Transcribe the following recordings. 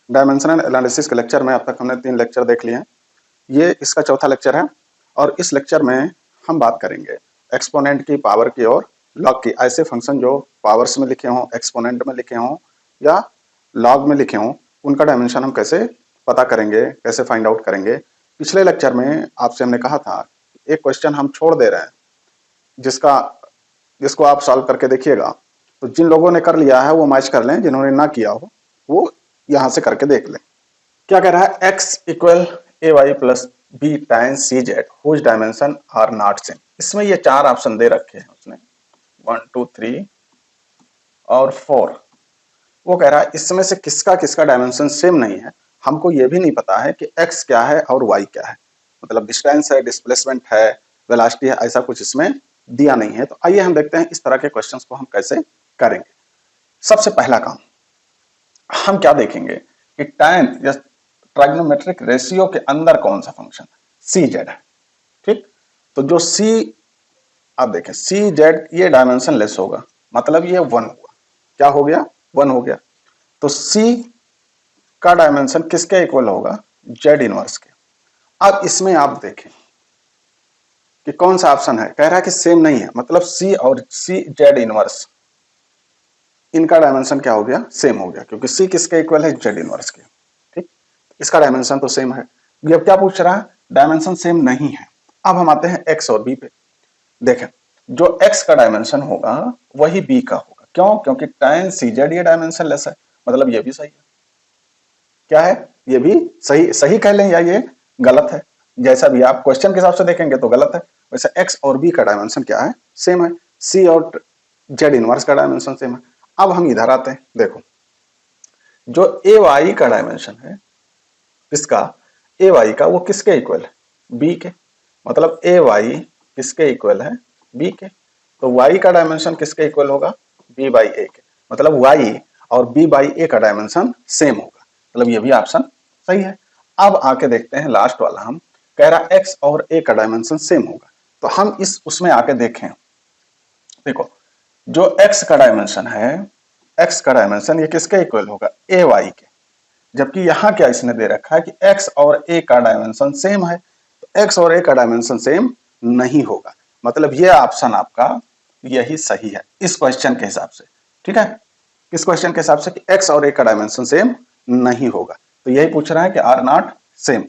Dimensional analysis के lecture में अब तक हमने 3 लेक्चर देख लिए हैं। ये इसका चौथा लेक्चर है और इस लेक्चर में हम बात करेंगे एक्सपोनेंट की, पावर की और लॉग की। ऐसे फंक्शन जो पावर्स में लिखे हों, एक्सपोनेंट में लिखे हों या लॉग में लिखे हों, उनका डायमेंशन हम कैसे पता करेंगे, कैसे फाइंड आउट करेंगे। पिछले लेक्चर में आपसे हमने कहा था एक क्वेश्चन हम छोड़ दे रहे हैं जिसको आप सॉल्व करके देखिएगा। तो जिन लोगों ने कर लिया है वो मैच कर लें, जिन्होंने ना किया हो वो यहां से करके देख लें। क्या कह रहा है, x equal a y plus b times c z whose dimension are not same. इसमें ये 4 ऑप्शन दे रखे हैं उसने, 1 2 3 और 4। वो कह रहा है इसमें से किसका किसका डायमेंशन सेम नहीं है। हमको ये भी नहीं पता है कि x क्या है और y क्या है, मतलब डिस्टेंस है, डिस्प्लेसमेंट है, वेलोसिटी है, ऐसा कुछ इसमें दिया नहीं है। तो आइए हम देखते हैं इस तरह के क्वेश्चंस को हम कैसे करेंगे। सबसे पहला काम हम क्या देखेंगे कि tan या ट्राइगोनोमेट्रिक रेशियो के अंदर कौन सा फंक्शन है, सी जेड है। ठीक, तो जो सी आप देखें सी जेड ये डायमेंशन लेस होगा, मतलब ये 1 हुआ। क्या हो गया, 1 हो गया। तो सी का डायमेंशन किसके इक्वल होगा, जेड इनवर्स के। अब इसमें आप देखें कि कौन सा ऑप्शन है, कह रहा है कि सेम नहीं है, मतलब सी और सी जेड इनवर्स इनका डायमेंशन क्या हो गया, सेम हो गया, क्योंकि सी किसके इक्वल है, जेड इनवर्स के। ठीक, इसका डायमेंशन तो सेम है। अब क्या पूछ रहा है, डायमेंशन सेम नहीं है। अब हम आते हैं एक्स और बी पे। देखें जो एक्स का डायमेंशन होगा वही बी का होगा। क्यों, क्योंकि tan सी जेड ये डायमेंशन लेस है, मतलब ये भी सही है। क्या है, ये भी सही, सही कह लें या ये गलत है, जैसा भी आप क्वेश्चन के हिसाब से देखेंगे तो गलत है। वैसे एक्स और बी का डायमेंशन क्या है, सेम है। सी और जेड इनवर्स का डायमेंशन सेम है। अब हम इधर आते हैं, देखो जो ए वाई का डायमेंशन है, किसका, ए वाई का, वो किसके इक्वल है, बी के। मतलब ए वाई किसके इक्वल है, बी के। तो y का डायमेंशन किसके इक्वल होगा, b बाई ए के। मतलब y और b बाई ए का डायमेंशन सेम होगा, मतलब ये भी ऑप्शन सही है। अब आके देखते हैं लास्ट वाला, हम कह रहा x और a का डायमेंशन सेम होगा। तो हम इस उसमें आके देखें, देखो जो x का डायमेंशन है, x का डायमेंशन ये किसके इक्वल होगा, ए वाई के। जबकि यहां क्या इसने दे रखा है कि x और a का डायमेंशन सेम है। तो x और a का डायमेंशन सेम नहीं होगा, मतलब ये ऑप्शन आपका यही सही है इस क्वेश्चन के हिसाब से। ठीक है, इस क्वेश्चन के हिसाब से कि x और a का डायमेंशन सेम नहीं होगा। तो यही पूछ रहा है कि आर नॉट सेम।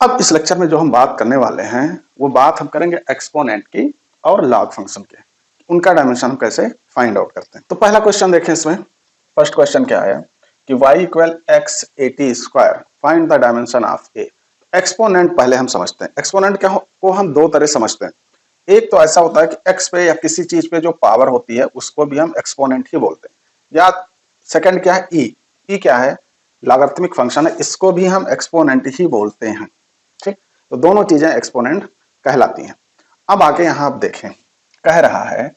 अब इस लेक्चर में जो हम बात करने वाले हैं वो बात हम करेंगे एक्सपोनेंट की और लॉग फंक्शन के, उनका डायमेंशन हम कैसे फाइंड आउट करते हैं। तो पहला क्वेश्चन देखें, इसमें फर्स्ट क्वेश्चन क्या है कि y equal x eighty square find the dimension of A. Exponent पहले हम समझते हैं। एक्सपोनेंट क्या को हम दो तरह समझते हैं। एक तो ऐसा होता है कि x पे या किसी चीज पे जो पावर होती है उसको भी हम एक्सपोनेंट ही बोलते हैं। या सेकंड क्या है, ई क्या है, लॉगरिथमिक फंक्शन है, इसको भी हम एक्सपोनेंट ही बोलते हैं। ठीक, तो दोनों चीजें एक्सपोनेंट कहलाती हैं। अब आगे यहां आप देखें, कह रहा है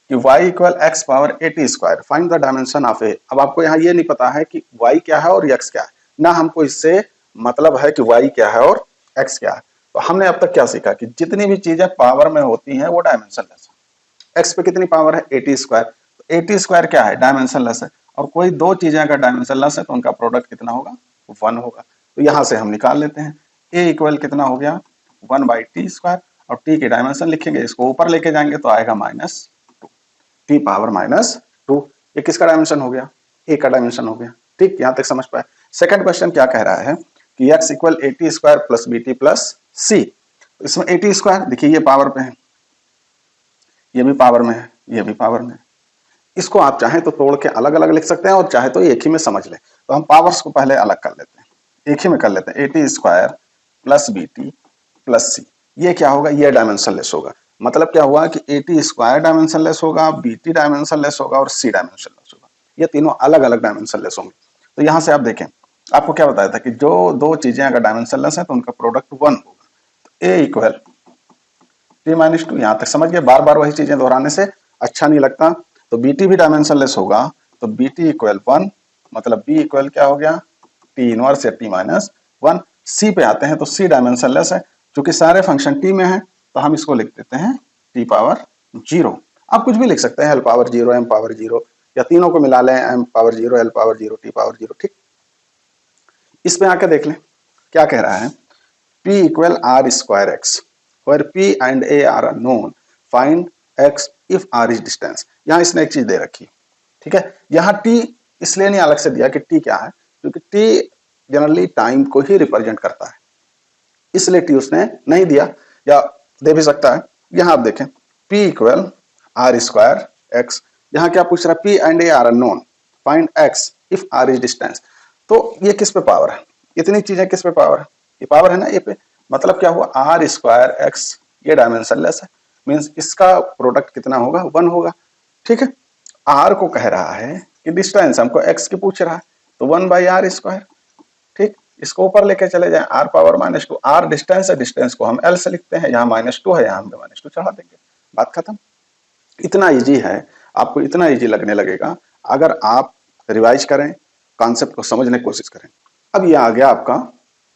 कि y equal x power a t square find the dimension of a. अब आपको यहाँ ये नहीं पता है कि y क्या है और x क्या है, ना हमको इससे मतलब है कि y क्या है और x क्या है। तो हमने अब तक क्या सीखा कि जितनी भी चीजें पावर में होती हैं वो डायमेंशन लेस है। x पे कितनी पावर है, एटी स्क्वायर। तो एटी स्क्वायर क्या है, डायमेंशन लेस है। और कोई दो चीजें अगर डायमेंशन लेस है तो उनका प्रोडक्ट कितना होगा, 1 होगा। तो यहां से हम निकाल लेते हैं, a इक्वल कितना हो गया, 1 बाई टी स्क्वायर, और t की डायमेंशन लिखेंगे, इसको ऊपर लेके जाएंगे तो आएगा -2, t पावर -2। ये किसका डायमेंशन हो गया, a का डायमेंशन हो गया। ठीक, यहां तक समझ पाए। सेकंड क्वेश्चन क्या कह रहा है कि x equal a t square plus b t plus c. इसमें एटी स्क्वायर देखिए ये पावर पे है, ये भी पावर में है, ये भी पावर में है। इसको आप चाहें तो तोड़ के अलग अलग लिख सकते हैं और चाहे तो एक ही में समझ लें। तो हम पावर्स को पहले अलग कर लेते हैं, एक ही में कर लेते हैं। A t square plus b t plus c, ये क्या होगा, ये डायमेंशन लेस होगा। मतलब क्या हुआ कि एटी स्क्वायर डायमेंशन लेस होगा, बीटी डायमेंशन लेस होगा और सी डायमेंशन लेस होगा। ये तीनों अलग अलग डायमेंशन लेस होंगे। तो यहां से आप देखें, आपको क्या बताया था कि जो दो चीजें अगर डायमेंशन लेस है तो उनका प्रोडक्ट 1 होगा। तो ए इक्वल t-2, यहां तक समझ गए। बार बार वही चीजें दोहराने से अच्छा नहीं लगता। तो बीटी भी डायमेंशन लेस होगा, तो बीटी इक्वल 1, मतलब बी इक्वल क्या हो गया, टी इनवर्स या t-1। सी पे आते हैं तो सी डायमेंशन लेस है, क्योंकि सारे फंक्शन टी में है तो हम इसको लिख देते हैं टी पावर 0। आप कुछ भी लिख सकते हैं, एल पावर 0, एम पावर 0, या तीनों को मिला लें, M power 0, L power 0, T power 0। ठीक, इस पे आके देख लें क्या कह रहा है, P equal r square x where P and A are known, find x if r is distance. यहाँ इसने एक चीज दे रखी, ठीक है। यहाँ t इसलिए नहीं अलग से दिया कि t क्या है, क्योंकि t जनरली टाइम को ही रिप्रेजेंट करता है, इसलिए t उसने नहीं दिया, या दे भी सकता है। यहाँ आप देखें P equal r square x, यहाँ क्या पूछ रहा है, P and A are known, find x if r is distance. तो ये किस पे पावर है, इतनी चीजें किस पे पावर है, ये पावर है ना ये पे, मतलब क्या हुआ, आर स्क्वायर एक्स ये डायमेंशनलेस है, मींस इसका प्रोडक्ट कितना होगा, 1 होगा, ठीक है। आर को कह रहा है कि डिस्टेंस हमको एक्स की पूछ रहा है, तो 1/r स्क्वायर, ठीक। इसको ऊपर लेके चले जाए, r पावर -2, r डिस्टेंस है, डिस्टेंस को हम l से लिखते हैं, यहाँ -2 है, यहाँ हम -2 चढ़ा देंगे, बात खत्म। इतना इजी है, आपको इतना इजी लगने लगेगा अगर आप रिवाइज करें, कॉन्सेप्ट को समझने की कोशिश करें। अब ये आ गया आपका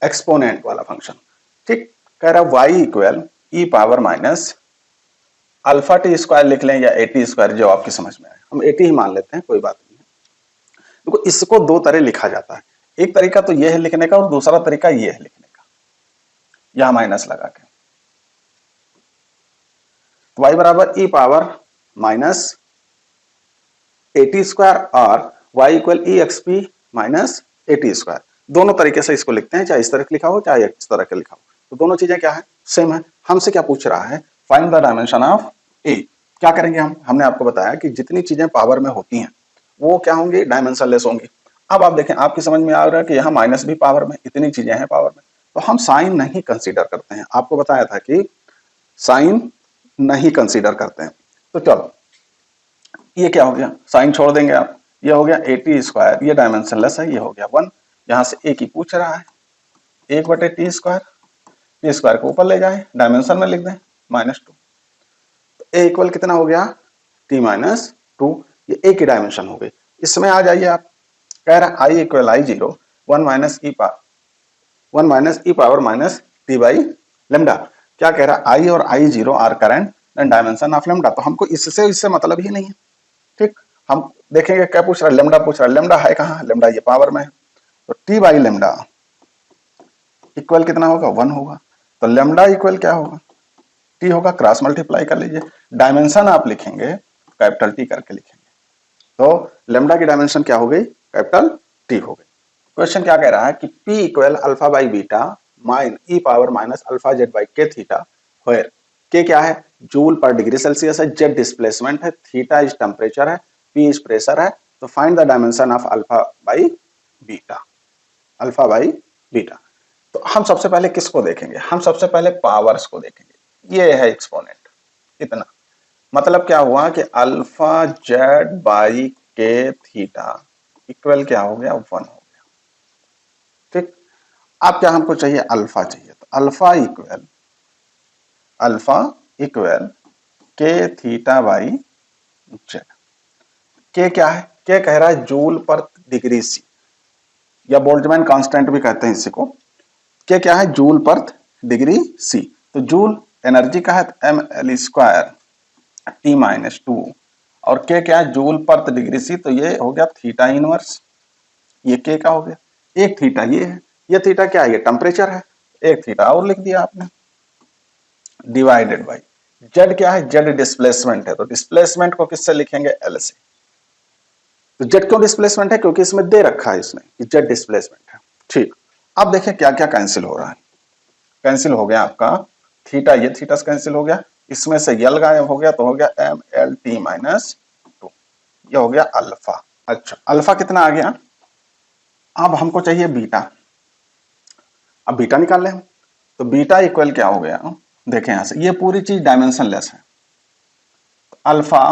एक्सपोनेंट वाला फंक्शन, ठीक। कह रहा y equal e power minus alpha T square लिख लें या ए टी स्क्वायर, जो आपकी समझ में आए, हम 80 ही मान लेते हैं, कोई बात नहीं है। देखो इसको दो तरह लिखा जाता है, एक तरीका तो यह है लिखने का और दूसरा तरीका यह है लिखने का, यहां माइनस लगा के, तो y बराबर e पावर माइनस ए टी स्क्वायर और y इक्वल ई एक्स पी माइनस ए टी स्क्वायर, दोनों तरीके से इसको लिखते हैं, चाहे इस तरह लिखा हो चाहे इस तरह के लिखा हो, तो दोनों चीजें क्या है, सेम है। हमसे क्या पूछ रहा है, फाइंड द डायमेंशन ऑफ ए। क्या करेंगे हम, हमने आपको बताया कि जितनी चीजें पावर में होती हैं वो क्या होंगी, डायमेंशनलेस होंगी। अब आप देखें, आपकी समझ में आ रहा है कि यहाँ माइनस भी पावर में, इतनी चीजें हैं पावर में, तो हम साइन नहीं कंसीडर करते हैं, आपको बताया था कि साइन नहीं कंसीडर करते हैं। तो चलो ये क्या हो गया, साइन छोड़ देंगे आप, ये हो गया ए टी स्क्वायर, ये डायमेंशनलेस है, ये हो गया 1, यहां से एक ही पूछ रहा है, 1/t स्क्वायर, टी स्क्वायर को ऊपर ले जाए, डायमेंशन में लिख दें -2, तो ए इक्वल कितना हो गया, t -2, ये ए की डायमेंशन हो गई। इसमें आ जाइए आप, कह रहा है i equal I0 1 - e power minus t by lambda. क्या कह रहा है, i और I0 are current and dimension of lambda, तो हमको इससे मतलब ही नहीं है, ठीक। हम देखेंगे क्या पूछ रहा है, लेमडा पूछ रहा है, लेमडा है कहाँ, लेमडा ये पावर में है, तो t बाई लेमडा इक्वल कितना होगा, 1 होगा, तो लेमडा इक्वल क्या होगा, t होगा, क्रॉस मल्टीप्लाई कर लीजिए, डायमेंशन आप लिखेंगे कैपिटल T करके लिखेंगे, तो लेमडा की डायमेंशन क्या हो गई, कैपिटल T हो गई। क्वेश्चन क्या कह रहा है कि P equal alpha by beta mine e power minus alpha Z by के थीटा, वेयर के क्या है, जूल पर डिग्री सेल्सियस है, जेड डिस्प्लेसमेंट है, थीटा इज टेम्परेचर है, पी इज प्रेशर है, तो find the dimension of alpha by beta, alpha by beta. तो हम सबसे पहले किसको देखेंगे, हम सबसे पहले पावर्स को देखेंगे, ये है एक्सपोनेंट, इतना मतलब क्या हुआ कि अल्फा जेड बाई के थीटा इक्वल क्या हो गया, 1 हो गया, ठीक। अब क्या हमको चाहिए, अल्फा चाहिए, तो अल्फा इक्वल के थीटा बाई जेड। के क्या है, के कह रहा है जूल पर डिग्री सी, या बोल्ट्जमैन कांस्टेंट भी कहते हैं इसी को। के क्या है, जूल पर डिग्री सी, तो जूल एनर्जी का है ml स्क्वायर t -2, और के क्या है, जूल पर डिग्री सी, तो ये हो गया थीटा इनवर्स, ये के का हो गया, एक थीटा ये है, ये थीटा क्या है, ये टेम्परेचर है, एक थीटा और लिख दिया आपने, डिवाइडेड बाई जेड क्या है, जेड डिस्प्लेसमेंट है, तो डिस्प्लेसमेंट को किससे लिखेंगे, एल से। तो जेड क्यों डिस्प्लेसमेंट है, क्योंकि इसमें दे रखा है इसने कि जेड डिस्प्लेसमेंट है, ठीक। अब देखें क्या क्या कैंसिल हो रहा है, कैंसिल हो गया आपका थीटा, ये थीटा से कैंसिल हो गया, इसमें से यल गायब हो गया, तो हो गया mlt -2, ये हो गया अल्फा। अच्छा अल्फा कितना आ गया, अब हमको चाहिए बीटा, अब बीटा निकाल लें, तो बीटा इक्वल क्या हो गया, देखें यहां से, ये पूरी चीज डायमेंशनलेस है, अल्फा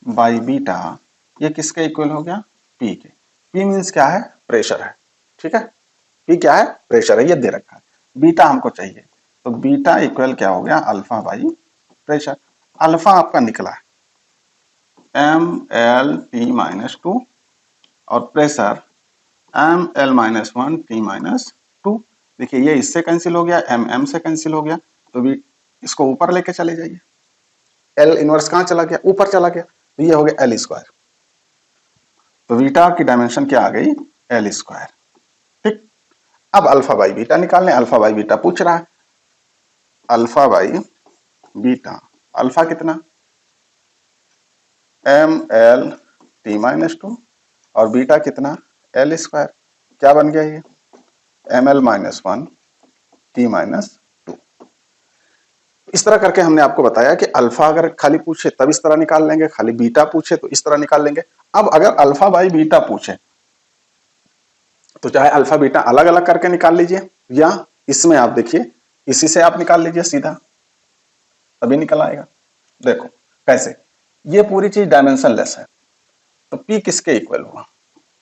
बाई बीटा ये किसके इक्वल हो गया, पी के। पी मीन्स क्या है, प्रेशर है, ठीक है, पी क्या है, प्रेशर है, ये दे रखा है, बीटा हमको चाहिए, तो बीटा इक्वल क्या हो गया, अल्फा बाई प्रेशर। अल्फा आपका निकला है mlt -2 और प्रेशर ml -1 t -2, देखिए ये इससे कैंसिल हो गया, mm से कैंसिल हो गया, तो भी इसको ऊपर लेके चले जाइए, L इनवर्स कहां चला गया, ऊपर चला गया, तो ये हो गया L स्क्वायर, तो बीटा की डायमेंशन क्या आ गई, L स्क्वायर, ठीक। अब अल्फा बाई बीटा निकालने, अल्फा बाई बीटा पूछ रहा है, अल्फा बाई बीटा, अल्फा कितना ml(t-2) और बीटा कितना L², क्या बन गया ये ml-1 t-2। इस तरह करके हमने आपको बताया कि अल्फा अगर खाली पूछे तब इस तरह निकाल लेंगे, खाली बीटा पूछे तो इस तरह निकाल लेंगे। अब अगर अल्फा बाई बीटा पूछे तो चाहे अल्फा बीटा अलग अलग करके निकाल लीजिए, या इसमें आप देखिए इसी से आप निकाल लीजिए सीधा, तभी निकल आएगा। देखो कैसे, ये पूरी चीज डायमेंशनलेस है, तो P किसके इक्वल हुआ,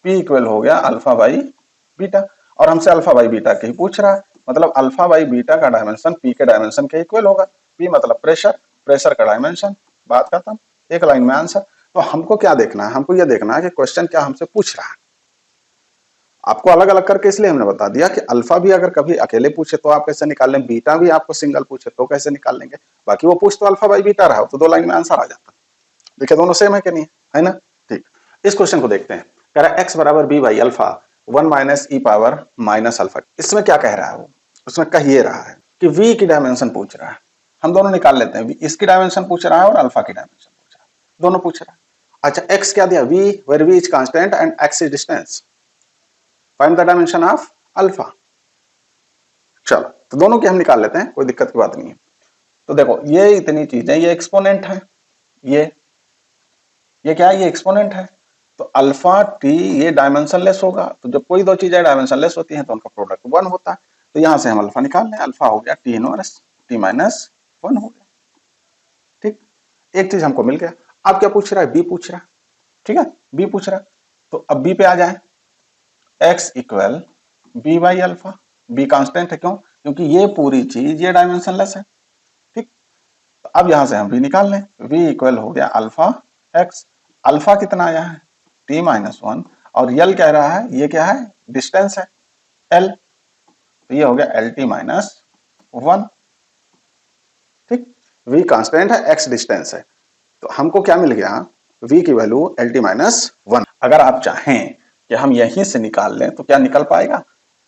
P इक्वल हो गया अल्फा बाई बीटा, और हमसे अल्फा बाई बीटा के ही पूछ रहा है, मतलब अल्फा बाई बीटा का डायमेंशन P के डायमेंशन के इक्वल होगा। P मतलब प्रेशर, प्रेशर का डायमेंशन, बात खत्म, एक लाइन में आंसर। तो हमको क्या देखना है, हमको यह देखना है कि क्वेश्चन क्या हमसे पूछ रहा है। आपको अलग अलग करके इसलिए हमने बता दिया कि अल्फा भी अगर कभी अकेले पूछे तो आप कैसे निकाल लें, बीटा भी आपको सिंगल पूछे तो कैसे निकाल लेंगे, बाकी वो पूछ तो अल्फा बाई बीटा रहा तो 2 लाइन में आंसर आ जाता। देखिए दोनों सेम है कि नहीं, है ना। ठीक, इस क्वेश्चन को देखते हैं। कह रहा है x बराबर b by alpha 1 minus e power minus alpha. इसमें क्या कह रहा है वो, उसमें कह ये रहा है कि v की डायमेंशन पूछ रहा है, हम दोनों निकाल लेते हैं, इसकी डायमेंशन पूछ रहा है और अल्फा की डायमेंशन पूछ रहा है, दोनों पूछ रहा है। अच्छा x क्या दिया, v where v is constant and x is distance, find the dimension of alpha. चलो तो दोनों की हम निकाल लेते हैं, कोई दिक्कत की बात नहीं है। तो देखो ये इतनी चीजें, ये एक्सपोनेंट है, ये क्या है, ये एक्सपोनेंट है, तो अल्फा टी ये डायमेंशनलेस होगा, तो जब कोई दो चीजें डायमेंशनलेस होती हैं तो उनका प्रोडक्ट 1 होता है। तो यहां से हम अल्फा निकाल लें, अल्फा हो गया टी इनवर्स t-1 हो गया। ठीक, एक चीज हमको मिल गया। अब क्या पूछ रहा है, बी पूछ रहा है, ठीक है, बी पूछ रहा है, तो अब बी पे आ जाए, x equal b by alpha, b constant है, क्यों, क्योंकि ये पूरी चीज ये डायमेंशनलेस है। ठीक, तो अब यहां से हम बी निकाल लें, v इक्वल हो गया अल्फा x, अल्फा कितना आया है t-1, और यल कह रहा है, ये क्या है, डिस्टेंस है l, तो ये हो गया lt-1। ठीक, v कांस्टेंट है, x डिस्टेंस है, तो हमको क्या मिल गया, v की वैल्यू lt-1। अगर आप चाहें कि हम यहीं से निकाल लें तो क्या निकल पाएगा,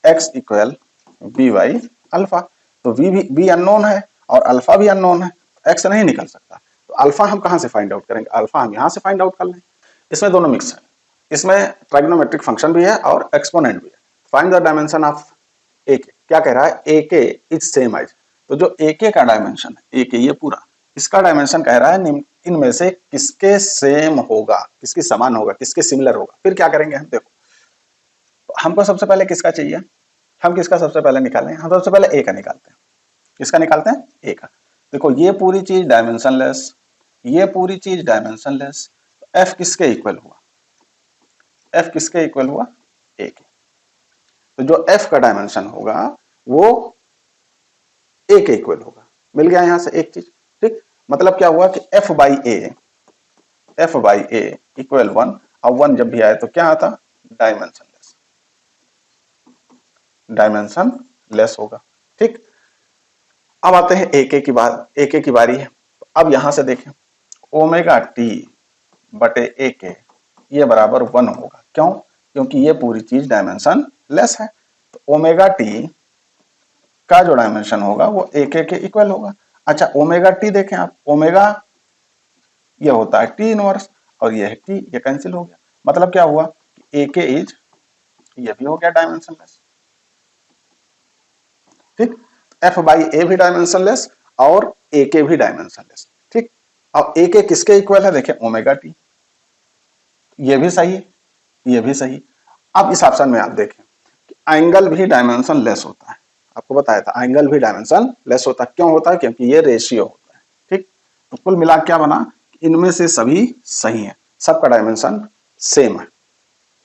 x equal b by alpha, तो v भी अननोन है और अल्फा भी अननोन है, x नहीं निकल सकता, तो अल्फा हम कहां से फाइंड आउट करेंगे, अल्फा हम यहां से फाइंड आउट कर लें। इसमें दोनों मिक्स है, इसमें ट्राइगोनोमेट्रिक फंक्शन भी है और एक्सपोनेंट भी है। फाइंड द डायमेंशन ऑफ ए के, क्या कह रहा है, ए के इज सेम एज, तो जो ए के का डायमेंशन है, ए के ये पूरा, इसका डायमेंशन कह रहा है इनमें से किसके सेम होगा, किसके समान होगा, किसके सिमिलर होगा। फिर क्या करेंगे हम, देखो हमको सबसे पहले किसका चाहिए, हम किसका सबसे पहले निकालें, हम सबसे पहले ए का निकालते हैं, किसका निकालते हैं, ए का। देखो ये पूरी चीज डायमेंशनलेस, ये पूरी चीज डायमेंशनलेस, एफ किसके इक्वल हुआ, एफ किसके इक्वल हुआ, ए के, तो जो एफ का डायमेंशन होगा वो ए के इक्वल होगा। मिल गया यहां से एक चीज। ठीक, मतलब क्या हुआ कि एफ बाई ए इक्वल 1, अब 1 जब भी आए तो क्या आता, डायमेंशनलेस, डायमेंशनलेस होगा। ठीक, अब आते हैं ए के की बात, ए के की बारी है। अब यहां से देखें, ओमेगा टी बटे ए के ये बराबर 1 होगा, क्यों, क्योंकि ये पूरी चीज डायमेंशन लेस है, तो ओमेगा टी का जो डायमेंशन होगा वो ए के इक्वल होगा। अच्छा ओमेगा टी देखें आप, ओमेगा ये होता है टी इनवर्स और ये है टी, ये कैंसिल हो गया, मतलब क्या हुआ, ए के इज, ये भी हो गया डायमेंशनलेस। ठीक, एफ बाई ए भी डायमेंशनलेस और ए के भी डायमेंशनलेस। ठीक, अब ए के किसके इक्वल है, देखें ओमेगा टी, ये भी सही, ये भी सही। अब इस ऑप्शन में आप देखें एंगल भी डायमेंशन लेस होता है, आपको बताया था एंगल भी डायमेंशन लेस होता है, क्यों होता है, क्योंकि ये रेशियो होता है। ठीक, तो कुल मिला क्या बना, इनमें से सभी सही है, सबका डायमेंशन सेम है,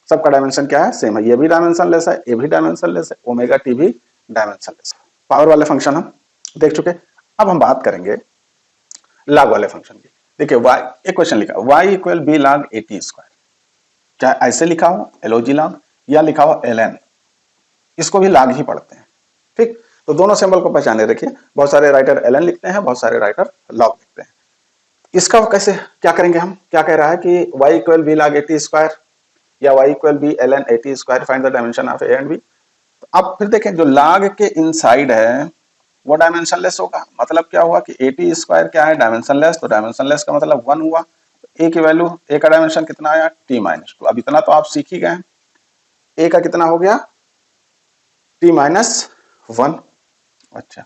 सबका डायमेंशन क्या है, सेम है, ये भी डायमेंशन लेस है, ये भी डायमेंशन लेस है, ओमेगा टी भी डायमेंशन लेस है। पावर वाले फंक्शन हम देख चुके, अब हम बात करेंगे लॉग वाले फंक्शन की। देखिए y, एक क्वेश्चन लिखा y equal b log a t square, चाहे ऐसे लिखा हो एलओजी लॉग या लिखा हो एलएन, इसको भी लॉग ही पढ़ते हैं। ठीक, तो दोनों सिंबल को पहचाने रखिए, बहुत सारे राइटर एलएन लिखते हैं, बहुत सारे राइटर लॉग लिखते हैं। इसका कैसे क्या करेंगे हम, क्या कह रहा है कि y equal b log a t square या y equal b LN a t square, find the dimension of a and b. तो अब फिर देखें जो log के इनसाइड है वो डायमेंशनलेस होगा। मतलब क्या हुआ कि AT स्क्वायर क्या है, डायमेंशनलेस। तो डायमेंशनलेस का मतलब 1 हुआ। ए की वैल्यू, ए का डायमेंशन कितना आया, t-2। अब इतना तो आप सीख ही गए। ए का कितना हो गया, t-1। अच्छा,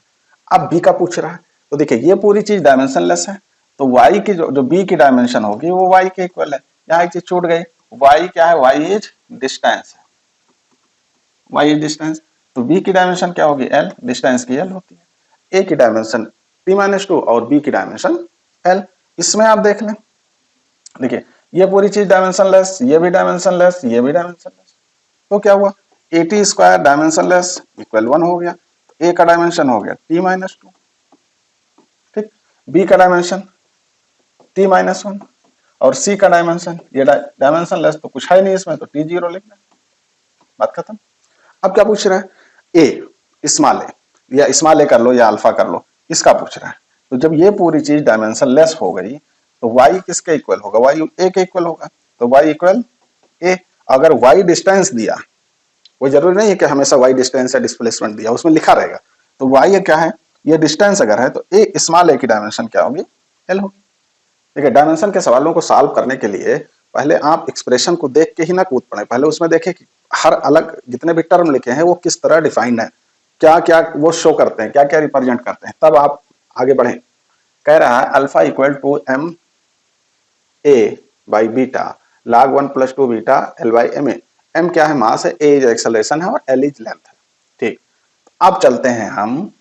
अब बी का पूछ रहा है। तो देखिए ये पूरी चीज डायमेंशनलेस है, तो y की जो बी की डायमेंशन होगी वो y के इक्वल है। यहाँ एक चीज छूट गई, y क्या है, y इज डिस्टेंस है, y इज डिस्टेंस। तो b की डायमेंशन क्या होगी, l, डिस्टेंस की l होती है। a की डायमेंशन t-2 और b की डायमेंशन l। इसमें आप देख लें, देखिए ये पूरी चीज डायमेंशनलेस, ये भी डायमेंशनलेस, ये भी डायमेंशनलेस। तो क्या हुआ, AT स्क्वायर डायमेंशनलेस इक्वल 1 हो गया। तो a का डायमेंशन हो गया t-2, ठीक। b का डायमेंशन t-1 और c का डायमेंशन, ये डायमेंशनलेस तो कुछ है नहीं इसमें, तो t0 लिखना, बात खत्म। अब क्या पूछ रहा है, a स्मॉल ए, या स्मॉल ए कर लो या अल्फा कर लो, इसका पूछ रहा है। तो जब ये पूरी चीज डायमेंशनलेस हो गई तो y किसके इक्वल होगा, y a के इक्वल होगा। तो y इक्वल a। अगर y डिस्टेंस दिया, वो जरूरी नहीं है कि हमेशा y डिस्टेंस या डिस्प्लेसमेंट दिया, उसमें लिखा रहेगा। तो y क्या है, ये डिस्टेंस अगर है तो a स्मॉल ए की डायमेंशन क्या होगी, l होगी। देखिए डायमेंशन के सवालों को सॉल्व करने के लिए पहले आप एक्सप्रेशन को देख के ही ना कूद पड़े, पहले उसमें देखें कि हर अलग जितने भी टर्म लिखे हैं वो किस तरह डिफाइंड है, क्या क्या वो शो करते हैं, क्या क्या रिप्रेजेंट करते हैं, तब आप आगे बढ़े। कह रहा है alpha equal to m a by beta log 1 + 2 beta l by m a. M क्या है, मास है, ए इज एक्सेलरेशन है और एल इज लेंथ है, ठीक। अब चलते हैं हम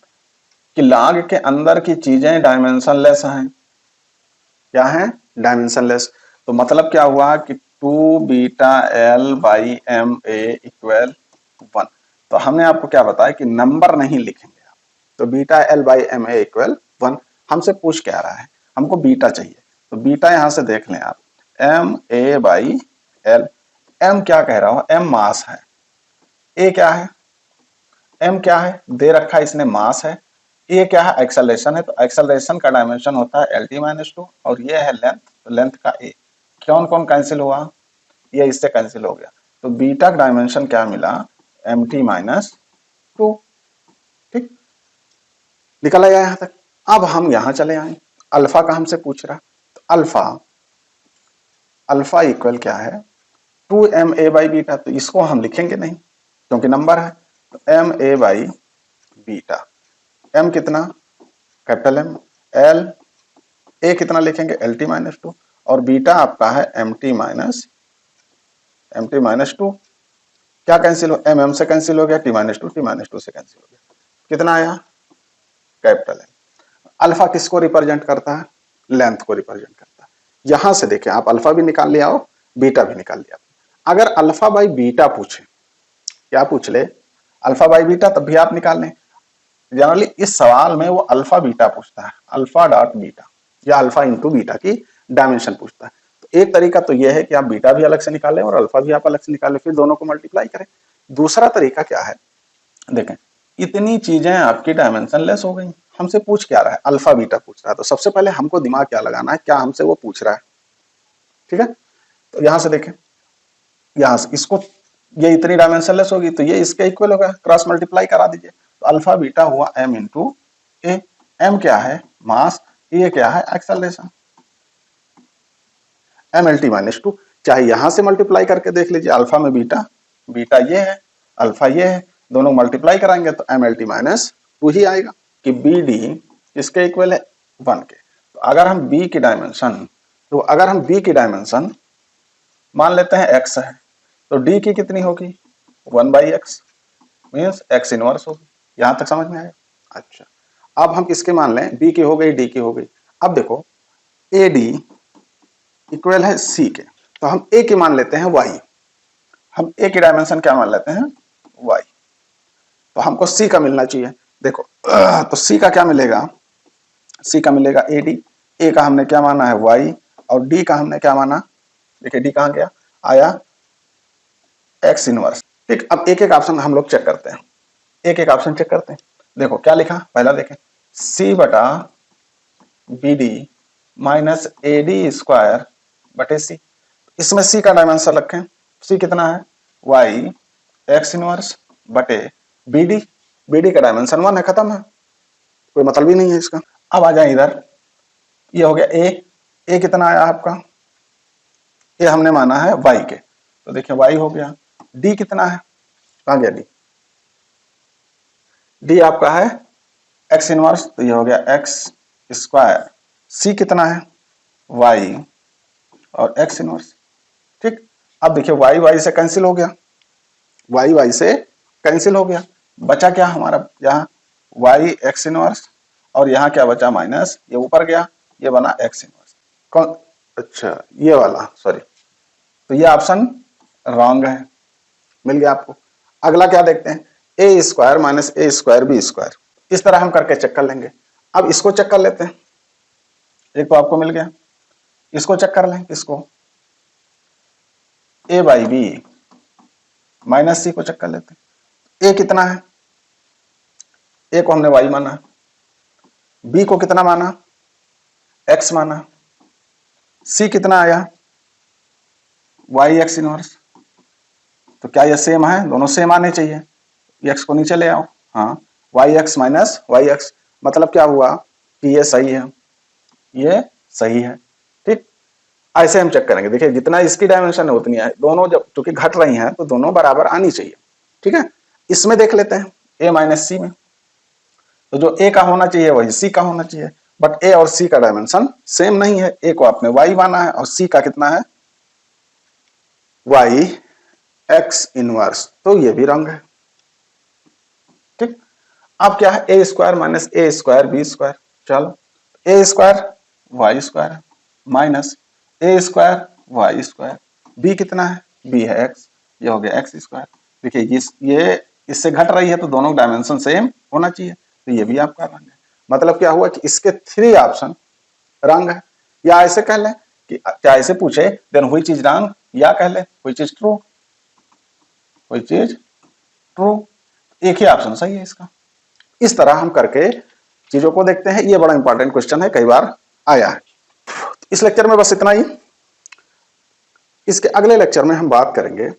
कि log के अंदर की चीजें डायमेंशनलेस हैं, क्या है, डायमेंशनलेस। तो मतलब क्या हुआ कि 2 beta l by m a equal 1। तो हमने आपको क्या बताया कि नंबर नहीं लिखेंगे आप, तो beta l by m a equal 1। हमसे पूछ क्या रहा है, हमको बीटा चाहिए। तो बीटा यहां से देख लें आप, m a by l. M क्या कह रहा हूं, एम मास है, ए क्या है, एम क्या है, दे रखा है इसने मास है, ये क्या है, एक्सेलरेशन है। तो एक्सेलरेशन का डायमेंशन होता है LT-2 और ये है लेंथ, तो लेंथ का ए। कौन कौन कैंसिल हुआ, ये इससे कैंसिल हो गया। तो बीटा का डायमेंशन क्या मिला, MT-2, ठीक, निकल आया यहां तक। अब हम यहां चले आए, अल्फा का हमसे पूछ रहा, तो अल्फा इक्वल क्या है, 2ma बाई बीटा। तो इसको हम लिखेंगे नहीं क्योंकि नंबर है, तो ma बाई बीटा। m कितना, कैपिटल M, l a कितना लिखेंगे, LT-2 और बीटा आपका है MT-2। क्या कैंसिल हो, m से कैंसिल हो गया, T-2 से कैंसिल हो गया, कितना आया, कैपिटल M। अल्फा किसको रिप्रेजेंट करता है, लेंथ को रिप्रेजेंट करता है। यहां से देखें आप, अल्फा भी निकाल लिया हो, बीटा भी निकाल लिया। अगर अल्फा बाई बीटा पूछे, क्या पूछ ले, अल्फा बाई बीटा, तब भी आप निकाल लें। जनरली इस सवाल में वो अल्फा बीटा पूछता है, अल्फा डॉट बीटा या अल्फा इंटू बीटा की डायमेंशन पूछता है। तो एक तरीका तो यह है कि आप बीटा भी अलग से निकालें और अल्फा भी आप अलग से निकालें, फिर दोनों को मल्टीप्लाई करें। दूसरा तरीका क्या है, देखें इतनी चीजें आपकी डायमेंशनलेस हो गई, हमसे पूछ क्या रहा है, अल्फा बीटा पूछ रहा है। तो सबसे पहले हमको दिमाग क्या लगाना है, क्या हमसे वो पूछ रहा है, ठीक है। तो यहां से देखें, यहां से इसको, ये इतनी डायमेंशनलेस होगी तो ये इसके इक्वल होगा, क्रॉस मल्टीप्लाई करा दीजिए। तो अल्फा बीटा हुआ m इंटू ए। एम क्या है, मास, ये क्या है, एक्सेलरेशन, MLT-2। चाहे यहां से मल्टीप्लाई करके देख लीजिए, अल्फा में बीटा, बीटा ये है, अल्फा ये है, दोनों मल्टीप्लाई कराएंगे तो MLT-2 ही आएगा कि BD इसके इक्वल है 1 के। तो अगर हम B की डायमेंशन, तो अगर हम B की डायमेंशन मान लेते हैं x है, तो D की कितनी होगी, 1/x, मीन्स x इनवर्स होगी। यहां तक समझ में आया। अच्छा, अब हम किसके मान लें, B की हो गई, D की हो गई। अब देखो AD इक्वल है C के, तो हम A की मान लेते हैं y। हम A की डायमेंशन क्या मान लेते हैं, y। तो हमको C का मिलना चाहिए। देखो तो C का क्या मिलेगा, C का मिलेगा AD। A का हमने क्या माना है, y, और D का हमने क्या माना, देखिए D कहां गया, आया x इनवर्स, ठीक। अब एक एक ऑप्शन हम लोग चेक करते हैं, एक एक ऑप्शन चेक करते हैं। देखो क्या लिखा, पहला देखें, C बटा BD माइनस AD स्क्वायर बटे C। इसमें C का डायमेंशन रखें, C कितना है, y, x इनवर्स बटे BD का डायमेंशन 1 है, खत्म है, कोई मतलब ही नहीं है इसका। अब आ जाए इधर, ये हो गया ए कितना आया आपका, ये हमने माना है y के, तो देखिए y हो गया। D कितना है, कहाँ गया D आपका है x इनवर्स, तो ये हो गया x स्क्वायर। C कितना है, y और x इनवर्स। ठीक, अब देखिए y से कैंसिल हो गया, y से कैंसिल हो गया, बचा क्या हमारा यहाँ y x इनवर्स, और यहाँ क्या बचा माइनस, ये ऊपर गया, ये बना x इनवर्स। कौन, अच्छा ये वाला, सॉरी, तो ये ऑप्शन रॉन्ग है, मिल गया आपको। अगला क्या देखते हैं, ए स्क्वायर माइनस ए स्क्वायर बी स्क्वायर, इस तरह हम करके चेक कर लेंगे। अब इसको चेक कर लेते हैं, एक तो आपको मिल गया, इसको चेक कर लें, इसको ए बाई बी माइनस सी को चेक कर लेते हैं। ए कितना है, ए को हमने वाई माना, बी को कितना माना, एक्स माना, सी कितना आया, वाई एक्स इनवर्स। तो क्या ये सेम है, दोनों सेम आने चाहिए, एक्स को नीचे ले आओ, हाँ y x minus y x, मतलब क्या हुआ कि ये सही है, ये सही है। ठीक, ऐसे हम चेक करेंगे। देखिए जितना इसकी डायमेंशन है उतनी है, दोनों जब चूंकि घट रही हैं तो दोनों बराबर आनी चाहिए। ठीक है, इसमें देख लेते हैं ए माइनस सी में, तो जो ए का होना चाहिए वही सी का होना चाहिए, बट ए और सी का डायमेंशन सेम नहीं है। ए को आपने वाई माना है और सी का कितना है, वाई एक्स इनवर्स, तो ये भी रंग है। ठीक, अब क्या है, ए स्क्वायर माइनस ए स्क्वायर बी स्क्वायर, चलो ए स्क्वायर वाई स्क्वायर माइनस ए स्क्वायर वाई स्क्वायर, बी कितना है, बी है एक्स, ये हो गया एक्स स्क्वायर। देखिए ये इससे घट रही है तो दोनों डायमेंशन सेम होना चाहिए, तो ये भी आपका रंग है। मतलब क्या हुआ कि इसके 3 ऑप्शन रंग है। या ऐसे कह लें कि क्या ऐसे पूछे देन व्हिच इज रंग, या कह लें which is true, which is true, एक ही ऑप्शन सही है इसका। इस तरह हम करके चीजों को देखते हैं। ये बड़ा इंपॉर्टेंट क्वेश्चन है, कई बार आया है। इस लेक्चर में बस इतना ही। इसके अगले लेक्चर में हम बात करेंगे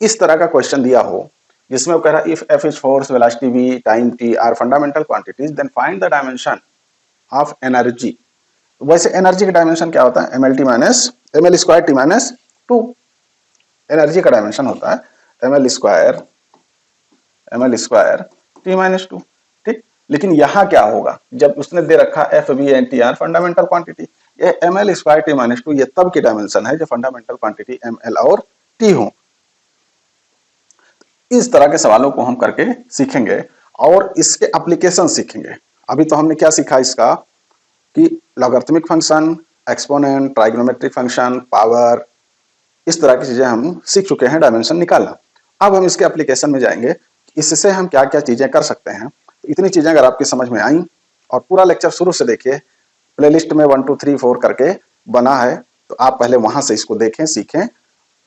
इस तरह का क्वेश्चन दिया हो जिसमें वो कह रहा है if f is force, velocity v, time t are fundamental quantities then find the dimension of energy. वैसे एनर्जी का डायमेंशन क्या होता है, ml square t minus 2, energy का डायमेंशन होता है ml स्क्वायर t माइनस 2। ठीक, लेकिन यहां क्या होगा, जब उसने दे रखा f b n t are fundamental quantity, ये ml स्क्वायर t माइनस 2 ये तब की डायमेंशन है जो फंडामेंटल क्वांटिटी ml और t हो। इस तरह के सवालों को हम करके सीखेंगे और इसके एप्लीकेशन सीखेंगे। अभी तो हमने क्या सीखा इसका कि logarithmic function, exponent, trigonometric function, power, इस तरह की चीजें हम सीख चुके हैं डायमेंशन निकालना। अब हम इसके एप्लीकेशन में जाएंगे, इससे हम क्या क्या चीजें कर सकते हैं। तो इतनी चीजें अगर आपकी समझ में आई और पूरा लेक्चर शुरू से देखिए, प्लेलिस्ट में 1 2 3 4 करके बना है, तो आप पहले वहां से इसको देखें, सीखें,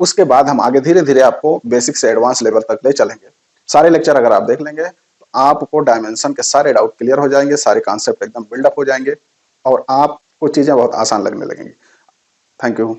उसके बाद हम आगे धीरे धीरे आपको बेसिक से एडवांस लेवल तक ले चलेंगे। सारे लेक्चर अगर आप देख लेंगे तो आपको डायमेंशन के सारे डाउट क्लियर हो जाएंगे, सारे कॉन्सेप्ट एकदम बिल्डअप हो जाएंगे और आपको चीजें बहुत आसान लगने लगेंगी। Thank you.